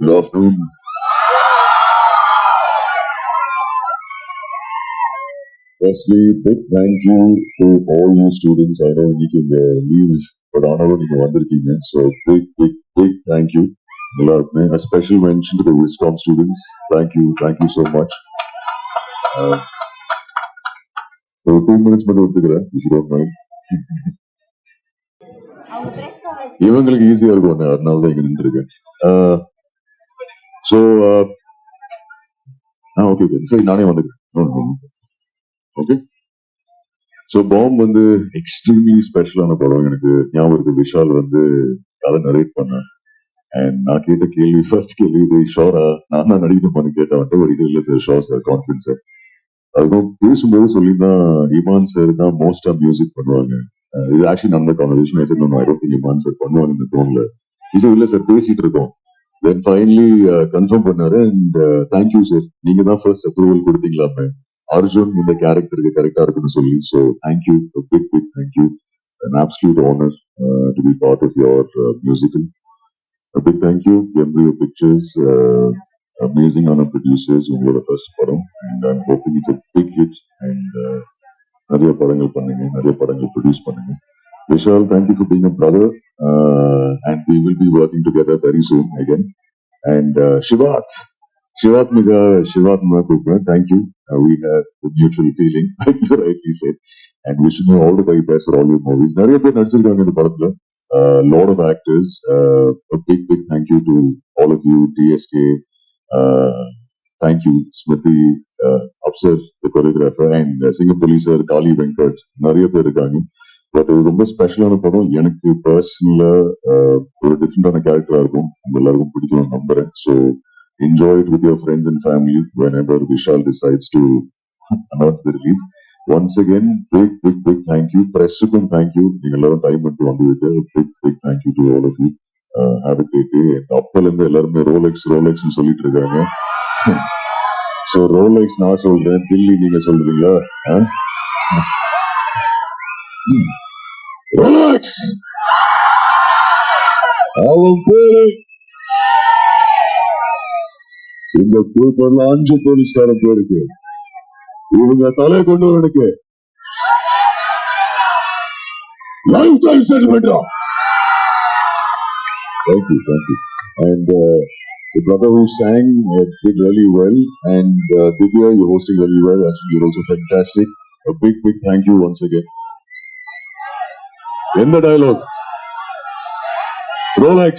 Good afternoon. Firstly, big thank you to all you students. I know you can leave, but honorable you vandirkeenga. So big thank you. A special mention to the Wiscom students. Thank you so much. So 2 minutes மட்டும் எடுத்துக்கிறேன், if you don't mind. இவங்களுக்கு ஈஸியா இருக்கும், அதனால தான் இங்க நின்றுருக்கேன். So okay சரி, நானே வந்துக்கிறேன். ஓகே. ஸோ பாம் வந்து எக்ஸ்ட்ரீம்லி ஸ்பெஷலான படம். எனக்கு ஞாபகம் இருக்கு, விஷால் வந்து அதை நரேட் பண்ணேன். அண்ட் நான் கேட்ட கேள்வி, ஃபர்ஸ்ட் கேள்வி, ஷோரா நான் தான் நடிக்கணுமான்னு கேட்டேன். வந்து இல்லை sir, show sir, confidence sir. அதுக்கும் பேசும்போது சொல்லிதான் இமான் சார் தான் மோஸ்டா மியூசிக் பண்ணுவாங்க. இது ஆக்சுவலி நடந்த கான்வர்சேஷன். சார் நான் I don't think Imman sir பண்ணுவாங்கன்னு தோணல. இது இல்ல சார், பேசிட்டு இருக்கோம். தென் ஃபைனலி கன்ஃபார்ம் பண்ணாரு. அண்ட் தேங்க்யூ சார், நீங்க தான் ஃபர்ஸ்ட் அப்ரூவல் கொடுத்தீங்களாமே அர்ஜுன் இந்த கேரக்டருக்கு கரெக்டா இருக்குன்னு சொல்லி. So thank you, big thank you. An absolute honor to be part of your musical. A big thank you, Embryo Pictures, amazing on our producers who were the first படம். And I'm hoping it's a big hit. And நிறைய படங்கள் பண்ணுங்க, நிறைய படங்கள் produce பண்ணுங்க. Vishal, thank you for being a brother. And we will be working together very soon again. And Shivat கூப்பிடுறேன். Thank you. We have a mutual feeling, like you rightly said. And wishing you all the very best for all your movies. நிறைய பேர் நடிச்சிருக்காங்க இந்த படத்துல. Lot of actors. A big thank you to all of you. TSK. Thank you, Smriti, Upsir, the choreographer, and Singapore sir, Kali Venkat. நிறைய பேர் இருக்காங்க. But இது ரொம்ப ஸ்பெஷலான படம். எனக்கு பர்சனலா ஒரு டிஃப்ரெண்டான கேரக்டரா இருக்கும். எல்லாருக்கும் பிடிக்கும் நம்புறேன். So enjoy it with your friends and family whenever Vishal decides to announce the release. Once again, big thank you. Pressukkum thank you. நீங்க எல்லாரும் டைம் எடுத்து வந்ததுக்கு big thank you to all of you. Have a great day. அப்பல இருந்து எல்லாருமே Rolex சொல்லிட்டு இருக்காங்க. So Rolex நான் சொல்றேன், தில்லி நீங்க சொல்றீங்களா? ரோலெக்ஸ் அவன் பேரு. இந்த பேப்பர்ல 5 போலீஸ்காரன் பேருக்கு இவங்க தலை கொண்டு வரனுக்கு life time settlement. Thank you. And the brother who sang did really well. And Divya, you're hosting really well. Actually, you're also fantastic. A big thank you once again. In the dialogue, Rolex.